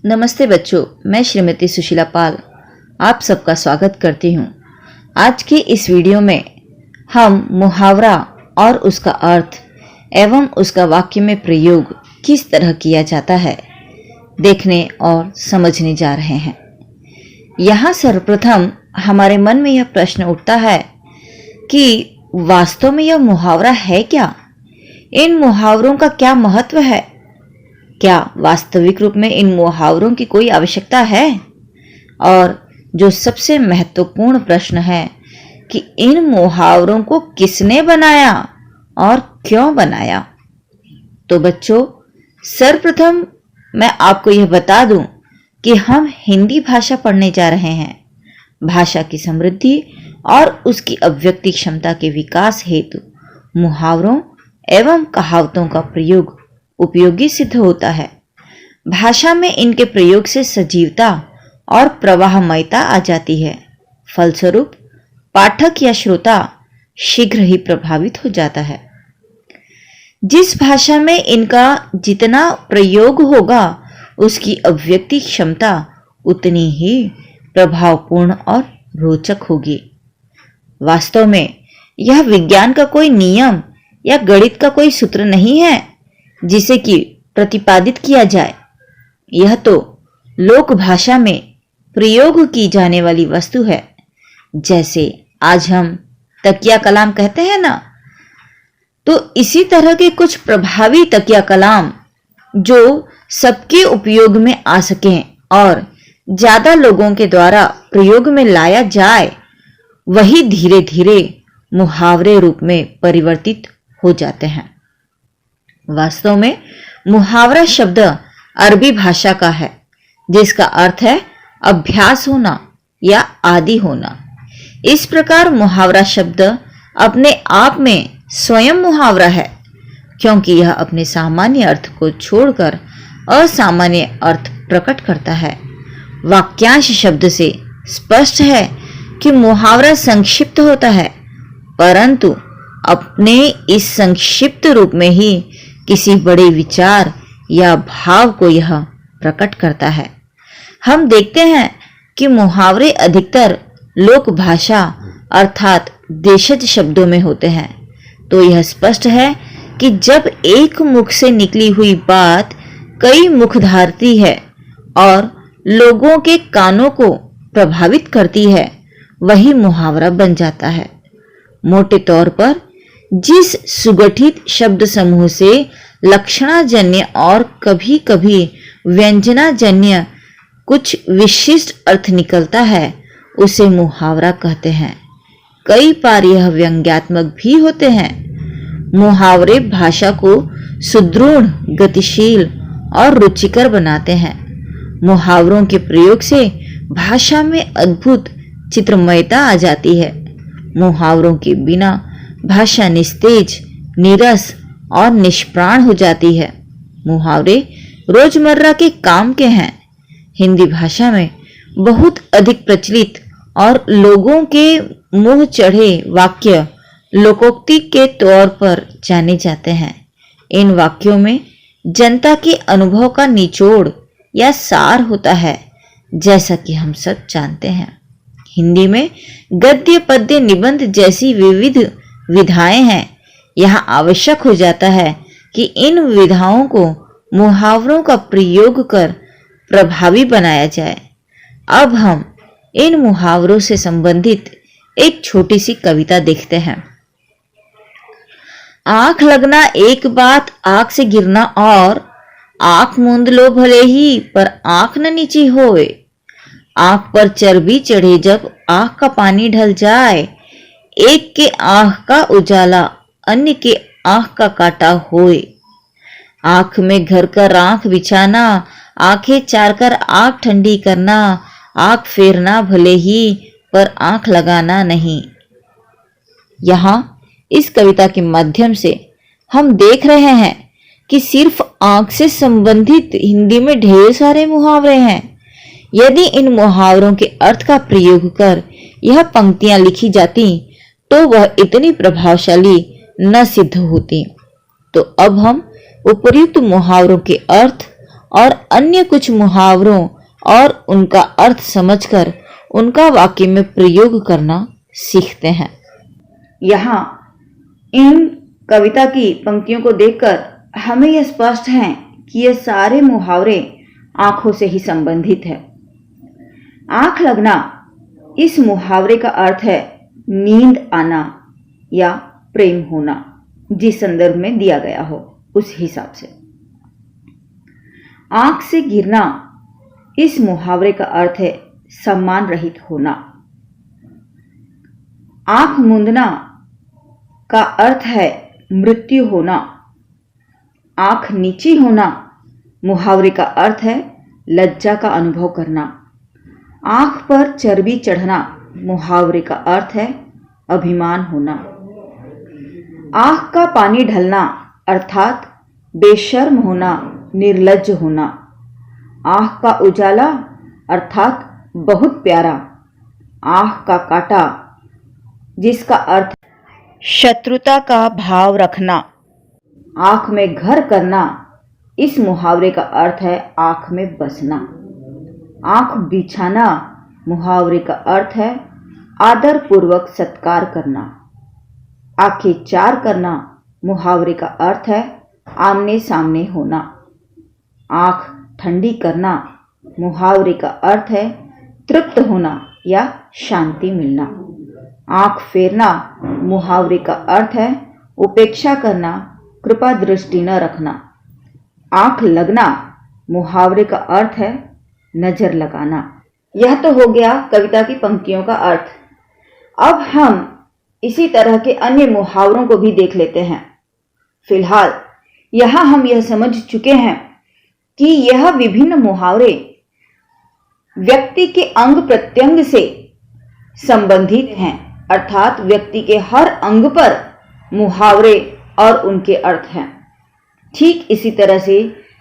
नमस्ते बच्चों, मैं श्रीमती सुशीला पाल आप सबका स्वागत करती हूँ। आज की इस वीडियो में हम मुहावरा और उसका अर्थ एवं उसका वाक्य में प्रयोग किस तरह किया जाता है देखने और समझने जा रहे हैं। यहाँ सर्वप्रथम हमारे मन में यह प्रश्न उठता है कि वास्तव में यह मुहावरा है क्या? इन मुहावरों का क्या महत्व है? क्या वास्तविक रूप में इन मुहावरों की कोई आवश्यकता है? और जो सबसे महत्वपूर्ण प्रश्न है कि इन मुहावरों को किसने बनाया और क्यों बनाया? तो बच्चों, सर्वप्रथम मैं आपको यह बता दूं कि हम हिंदी भाषा पढ़ने जा रहे हैं। भाषा की समृद्धि और उसकी अभिव्यक्ति क्षमता के विकास हेतु मुहावरों एवं कहावतों का प्रयोग उपयोगी सिद्ध होता है। भाषा में इनके प्रयोग से सजीवता और प्रवाहमयता आ जाती है। फलस्वरूप पाठक या श्रोता शीघ्र ही प्रभावित हो जाता है। जिस भाषा में इनका जितना प्रयोग होगा उसकी अभिव्यक्ति क्षमता उतनी ही प्रभावपूर्ण और रोचक होगी। वास्तव में यह विज्ञान का कोई नियम या गणित का कोई सूत्र नहीं है जिसे कि प्रतिपादित किया जाए। यह तो लोक भाषा में प्रयोग की जाने वाली वस्तु है। जैसे आज हम तकिया कलाम कहते हैं ना, तो इसी तरह के कुछ प्रभावी तकिया कलाम जो सबके उपयोग में आ सकें और ज्यादा लोगों के द्वारा प्रयोग में लाया जाए, वही धीरे धीरे मुहावरे रूप में परिवर्तित हो जाते हैं। वास्तव में मुहावरा शब्द अरबी भाषा का है जिसका अर्थ है अभ्यास होना या आदी होना। इस प्रकार मुहावरा शब्द अपने आप में स्वयं मुहावरा है, क्योंकि यह अपने सामान्य अर्थ को छोड़कर असामान्य अर्थ प्रकट करता है। वाक्यांश शब्द से स्पष्ट है कि मुहावरा संक्षिप्त होता है, परंतु अपने इस संक्षिप्त रूप में ही किसी बड़े विचार या भाव को यह प्रकट करता है। हम देखते हैं कि मुहावरे अधिकतर लोक भाषा अर्थात देशज शब्दों में होते हैं, तो यह स्पष्ट है कि जब एक मुख से निकली हुई बात कई मुख धारती है और लोगों के कानों को प्रभावित करती है, वही मुहावरा बन जाता है। मोटे तौर पर जिस सुगठित शब्द समूह से लक्षणाजन्य और कभी कभी व्यंजनाजन्य कुछ विशिष्ट अर्थ निकलता है, उसे मुहावरा कहते हैं। कई बार यह व्यंग्यात्मक भी होते हैं। मुहावरे भाषा को सुदृढ़, गतिशील और रुचिकर बनाते हैं। मुहावरों के प्रयोग से भाषा में अद्भुत चित्रमयता आ जाती है। मुहावरों के बिना भाषा निस्तेज, नीरस और निष्प्राण हो जाती है। मुहावरे रोजमर्रा के काम के हैं। हिंदी भाषा में बहुत अधिक प्रचलित और लोगों के मुंह चढ़े वाक्य लोकोक्ति के तौर पर जाने जाते हैं। इन वाक्यों में जनता के अनुभव का निचोड़ या सार होता है, जैसा कि हम सब जानते हैं। हिंदी में गद्य, पद्य, निबंध जैसी विविध विधाएं हैं। यहाँ आवश्यक हो जाता है कि इन विधाओं को मुहावरों का प्रयोग कर प्रभावी बनाया जाए। अब हम इन मुहावरों से संबंधित एक छोटी सी कविता देखते हैं। आंख लगना एक बात, आंख से गिरना और, आंख मूंद लो भले ही पर आंख न नीची होए। आंख पर चर्बी चढ़े जब आंख का पानी ढल जाए। एक के आंख का उजाला अन्य के आंख का काटा होए। आंख में घर का राख बिछाना, आंखें चार कर आंख ठंडी करना। आंख फेरना भले ही पर आंख लगाना नहीं। यहाँ इस कविता के माध्यम से हम देख रहे हैं कि सिर्फ आंख से संबंधित हिंदी में ढेर सारे मुहावरे हैं। यदि इन मुहावरों के अर्थ का प्रयोग कर यह पंक्तियां लिखी जाती तो वह इतनी प्रभावशाली न सिद्ध होती। तो अब हम उपर्युक्त मुहावरों के अर्थ और अन्य कुछ मुहावरों और उनका अर्थ समझकर उनका वाक्य में प्रयोग करना सीखते हैं। यहाँ इन कविता की पंक्तियों को देखकर हमें यह स्पष्ट है कि ये सारे मुहावरे आंखों से ही संबंधित है। आंख लगना इस मुहावरे का अर्थ है नींद आना या प्रेम होना, जिस संदर्भ में दिया गया हो उस हिसाब से। आंख से गिरना इस मुहावरे का अर्थ है सम्मान रहित होना। आंख मूंदना का अर्थ है मृत्यु होना। आंख नीची होना मुहावरे का अर्थ है लज्जा का अनुभव करना। आंख पर चर्बी चढ़ना मुहावरे का अर्थ है अभिमान होना। आंख का पानी ढलना अर्थात बेशर्म होना, निर्लज्ज होना। आंख का उजाला अर्थात बहुत प्यारा। आंख का काटा जिसका अर्थ शत्रुता का भाव रखना। आंख में घर करना इस मुहावरे का अर्थ है आंख में बसना। आंख बिछाना मुहावरे का अर्थ है आदर पूर्वक सत्कार करना। आंखें चार करना मुहावरे का अर्थ है आमने सामने होना। आंख ठंडी करना मुहावरे का अर्थ है तृप्त होना या शांति मिलना। आंख फेरना मुहावरे का अर्थ है उपेक्षा करना, कृपा दृष्टि न रखना। आंख लगना मुहावरे का अर्थ है नजर लगाना। यह तो हो गया कविता की पंक्तियों का अर्थ। अब हम इसी तरह के अन्य मुहावरों को भी देख लेते हैं। फिलहाल यहां हम यह समझ चुके हैं कि यह विभिन्न मुहावरे व्यक्ति के अंग प्रत्यंग से संबंधित हैं, अर्थात व्यक्ति के हर अंग पर मुहावरे और उनके अर्थ हैं। ठीक इसी तरह से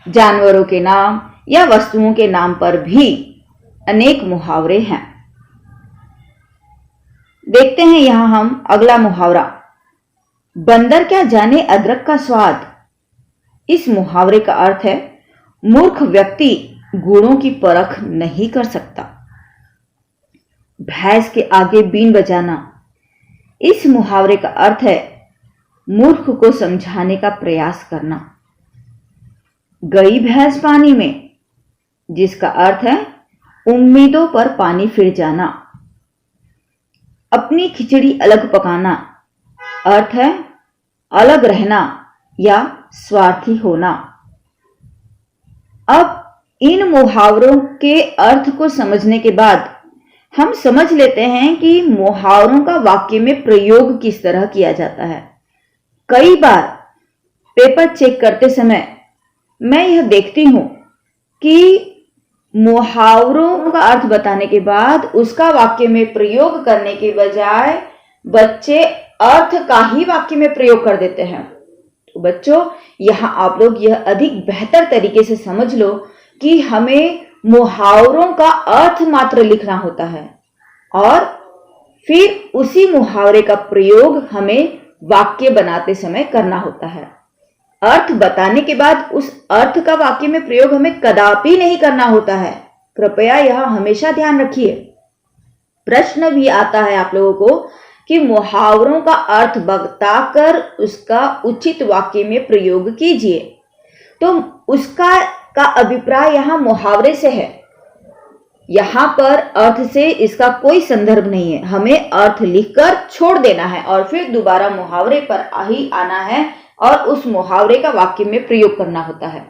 जानवरों के नाम या वस्तुओं के नाम पर भी अनेक मुहावरे हैं। देखते हैं यहां हम अगला मुहावरा, बंदर क्या जाने अदरक का स्वाद। इस मुहावरे का अर्थ है मूर्ख व्यक्ति गुणों की परख नहीं कर सकता। भैंस के आगे बीन बजाना इस मुहावरे का अर्थ है मूर्ख को समझाने का प्रयास करना। गई भैंस पानी में जिसका अर्थ है उम्मीदों पर पानी फिर जाना। अपनी खिचड़ी अलग पकाना अर्थ है अलग रहना या स्वार्थी होना। अब इन मुहावरों के अर्थ को समझने के बाद हम समझ लेते हैं कि मुहावरों का वाक्य में प्रयोग किस तरह किया जाता है। कई बार पेपर चेक करते समय मैं यह देखती हूं कि मुहावरों का अर्थ बताने के बाद उसका वाक्य में प्रयोग करने के बजाय बच्चे अर्थ का ही वाक्य में प्रयोग कर देते हैं। तो बच्चों, यहां आप लोग यह अधिक बेहतर तरीके से समझ लो कि हमें मुहावरों का अर्थ मात्र लिखना होता है और फिर उसी मुहावरे का प्रयोग हमें वाक्य बनाते समय करना होता है। अर्थ बताने के बाद उस अर्थ का वाक्य में प्रयोग हमें कदापि नहीं करना होता है। कृपया यह हमेशा ध्यान रखिए। प्रश्न भी आता है आप लोगों को कि मुहावरों का अर्थ बताकर उसका उचित वाक्य में प्रयोग कीजिए, तो उसका अभिप्राय यहां मुहावरे से है। यहां पर अर्थ से इसका कोई संदर्भ नहीं है। हमें अर्थ लिखकर छोड़ देना है और फिर दोबारा मुहावरे पर ही आना है और उस मुहावरे का वाक्य में प्रयोग करना होता है।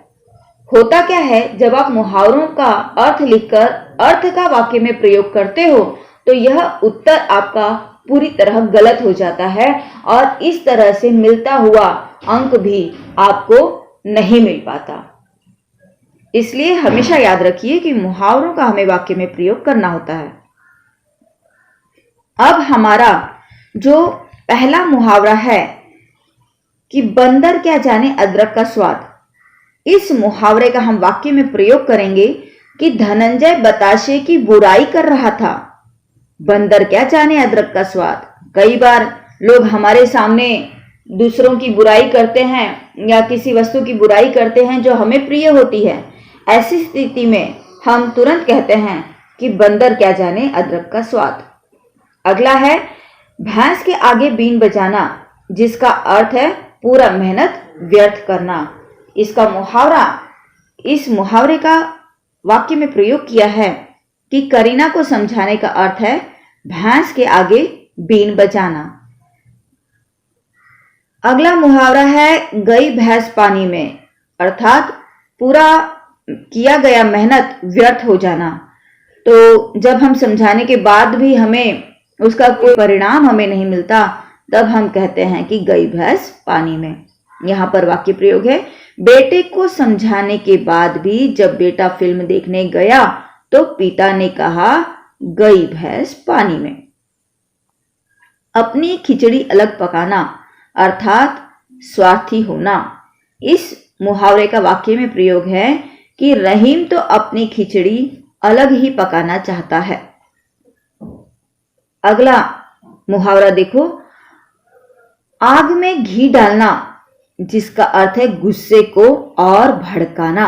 होता क्या है, जब आप मुहावरों का अर्थ लिखकर अर्थ का वाक्य में प्रयोग करते हो तो यह उत्तर आपका पूरी तरह गलत हो जाता है और इस तरह से मिलता हुआ अंक भी आपको नहीं मिल पाता। इसलिए हमेशा याद रखिए कि मुहावरों का हमें वाक्य में प्रयोग करना होता है। अब हमारा जो पहला मुहावरा है कि बंदर क्या जाने अदरक का स्वाद, इस मुहावरे का हम वाक्य में प्रयोग करेंगे कि धनंजय बताशे की बुराई कर रहा था। बंदर क्या जाने अदरक का स्वाद। कई बार लोग हमारे सामने दूसरों की बुराई करते हैं या किसी वस्तु की बुराई करते हैं जो हमें प्रिय होती है। ऐसी स्थिति में हम तुरंत कहते हैं कि बंदर क्या जाने अदरक का स्वाद। अगला है भैंस के आगे बीन बजाना, जिसका अर्थ है पूरा मेहनत व्यर्थ करना। इसका मुहावरा, इस मुहावरे का वाक्य में प्रयोग किया है कि करीना को समझाने का अर्थ है भैंस के आगे बीन बजाना। अगला मुहावरा है गई भैंस पानी में, अर्थात पूरा किया गया मेहनत व्यर्थ हो जाना। तो जब हम समझाने के बाद भी हमें उसका कोई परिणाम हमें नहीं मिलता, तब हम कहते हैं कि गई भैंस पानी में। यहाँ पर वाक्य प्रयोग है बेटे को समझाने के बाद भी जब बेटा फिल्म देखने गया तो पिता ने कहा गई भैंस पानी में। अपनी खिचड़ी अलग पकाना, अर्थात स्वार्थी होना। इस मुहावरे का वाक्य में प्रयोग है कि रहीम तो अपनी खिचड़ी अलग ही पकाना चाहता है। अगला मुहावरा देखो, आग में घी डालना, जिसका अर्थ है गुस्से को और भड़काना।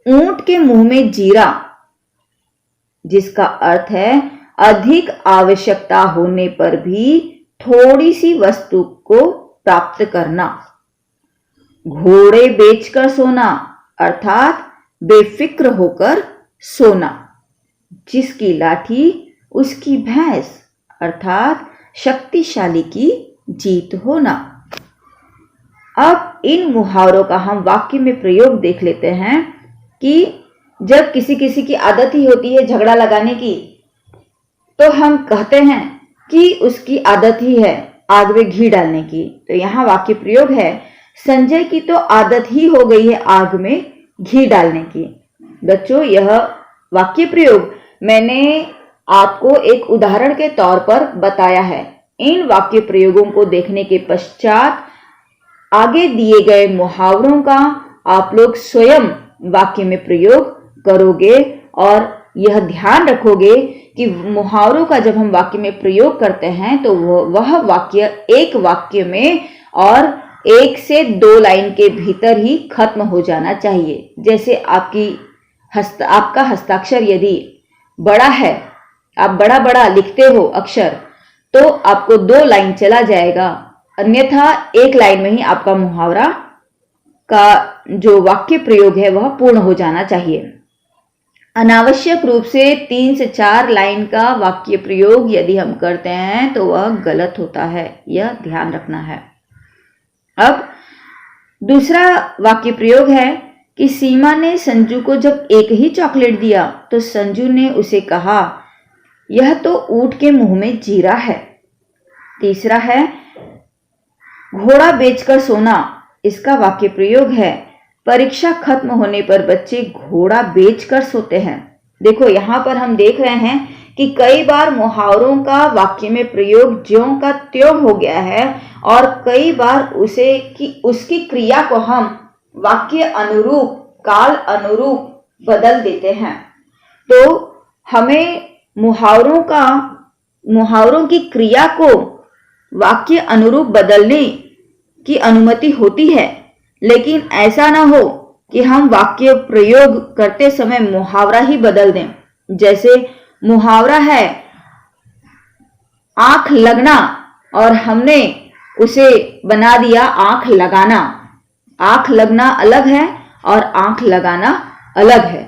ऊंट के मुंह में जीरा, जिसका अर्थ है अधिक आवश्यकता होने पर भी थोड़ी सी वस्तु को प्राप्त करना। घोड़े बेचकर सोना, अर्थात बेफिक्र होकर सोना। जिसकी लाठी उसकी भैंस, अर्थात शक्तिशाली की जीत होना। अब इन मुहावरों का हम वाक्य में प्रयोग देख लेते हैं कि जब किसी किसी की आदत ही होती है झगड़ा लगाने की, तो हम कहते हैं कि उसकी आदत ही है आग में घी डालने की। तो यहाँ वाक्य प्रयोग है संजय की तो आदत ही हो गई है आग में घी डालने की। बच्चों, यह वाक्य प्रयोग मैंने आपको एक उदाहरण के तौर पर बताया है। इन वाक्य प्रयोगों को देखने के पश्चात आगे दिए गए मुहावरों का आप लोग स्वयं वाक्य में प्रयोग करोगे और यह ध्यान रखोगे कि मुहावरों का जब हम वाक्य में प्रयोग करते हैं तो वह वाक्य एक वाक्य में और 1 से 2 लाइन के भीतर ही खत्म हो जाना चाहिए। जैसे आपका हस्ताक्षर यदि बड़ा है, आप बड़ा बड़ा लिखते हो अक्षर, तो आपको 2 लाइन चला जाएगा, अन्यथा 1 लाइन में ही आपका मुहावरा का जो वाक्य प्रयोग है वह पूर्ण हो जाना चाहिए। अनावश्यक रूप से 3 से 4 लाइन का वाक्य प्रयोग यदि हम करते हैं तो वह गलत होता है, यह ध्यान रखना है। अब दूसरा वाक्य प्रयोग है कि सीमा ने संजू को जब एक ही चॉकलेट दिया तो संजू ने उसे कहा यह तो ऊंट के मुंह में जीरा है। तीसरा है घोड़ा बेचकर सोना, इसका वाक्य प्रयोग है परीक्षा खत्म होने पर बच्चे घोड़ा बेचकर सोते हैं। देखो यहाँ पर हम देख रहे हैं कि कई बार मुहावरों का वाक्य में प्रयोग ज्यों का त्यों हो गया है और कई बार उसकी क्रिया को हम वाक्य अनुरूप, काल अनुरूप बदल देते हैं। तो हमें मुहावरों की क्रिया को वाक्य अनुरूप बदलने की अनुमति होती है, लेकिन ऐसा ना हो कि हम वाक्य प्रयोग करते समय मुहावरा ही बदल दें। जैसे मुहावरा है आंख लगना और हमने उसे बना दिया आंख लगाना। आंख लगना अलग है और आंख लगाना अलग है,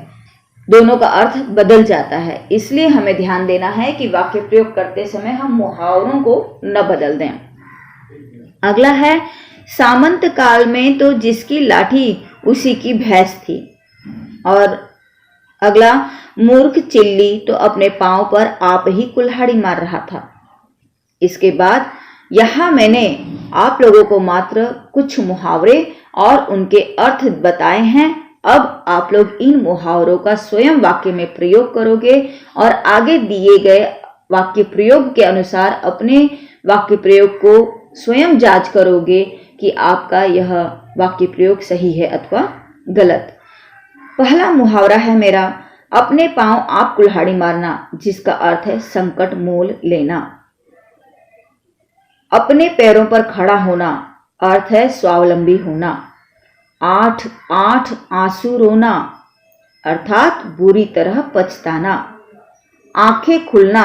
दोनों का अर्थ बदल जाता है। इसलिए हमें ध्यान देना है कि वाक्य प्रयोग करते समय हम मुहावरों को न बदल दें। अगला है सामंत काल में तो जिसकी लाठी उसी की भैंस थी। और अगला मूर्ख चिल्ली तो अपने पांव पर आप ही कुल्हाड़ी मार रहा था। इसके बाद यहां मैंने आप लोगों को मात्र कुछ मुहावरे और उनके अर्थ बताए हैं। अब आप लोग इन मुहावरों का स्वयं वाक्य में प्रयोग करोगे और आगे दिए गए वाक्य प्रयोग के अनुसार अपने वाक्य प्रयोग को स्वयं जांच करोगे कि आपका यह वाक्य प्रयोग सही है अथवा गलत। पहला मुहावरा है मेरा अपने पांव आप कुल्हाड़ी मारना, जिसका अर्थ है संकट मोल लेना। अपने पैरों पर खड़ा होना अर्थ है स्वावलंबी होना। 8 8 आंसू रोना अर्थात बुरी तरह पछताना। आंखें खुलना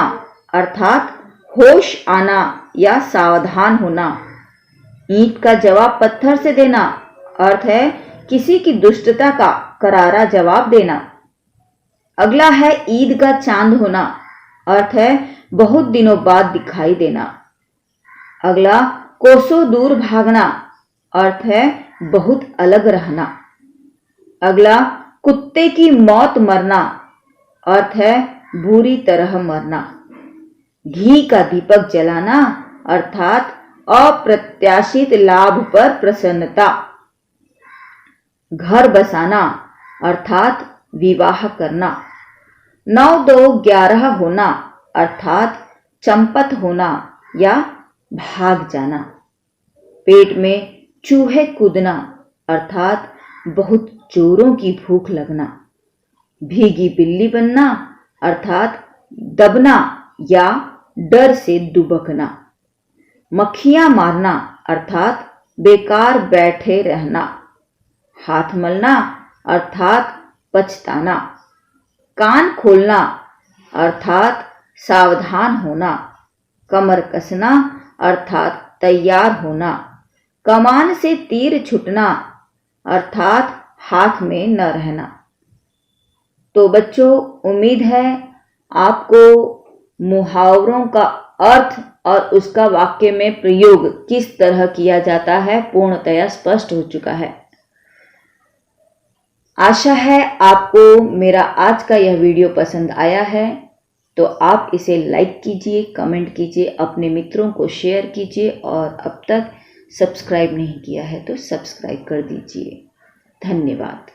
अर्थात होश आना या सावधान होना। ईंट का जवाब पत्थर से देना अर्थ है किसी की दुष्टता का करारा जवाब देना। अगला है ईद का चांद होना अर्थ है बहुत दिनों बाद दिखाई देना। अगला कोसों दूर भागना अर्थ है बहुत अलग रहना। अगला कुत्ते की मौत मरना अर्थ है बुरी तरह मरना। घी का दीपक जलाना अर्थात अप्रत्याशित लाभ पर प्रसन्नता। घर बसाना अर्थात विवाह करना। 9 2 11 होना अर्थात चंपत होना या भाग जाना। पेट में चूहे कूदना अर्थात बहुत जोरों की भूख लगना। भीगी बिल्ली बनना अर्थात दबना या डर से दुबकना। मक्खियां मारना अर्थात बेकार बैठे रहना। हाथ मलना अर्थात पछताना। कान खोलना अर्थात सावधान होना। कमर कसना अर्थात तैयार होना। कमान से तीर छुटना अर्थात हाथ में न रहना। तो बच्चों, उम्मीद है आपको मुहावरों का अर्थ और उसका वाक्य में प्रयोग किस तरह किया जाता है पूर्णतया स्पष्ट हो चुका है। आशा है आपको मेरा आज का यह वीडियो पसंद आया है, तो आप इसे लाइक कीजिए, कमेंट कीजिए, अपने मित्रों को शेयर कीजिए और अब तक सब्सक्राइब नहीं किया है तो सब्सक्राइब कर दीजिए। धन्यवाद।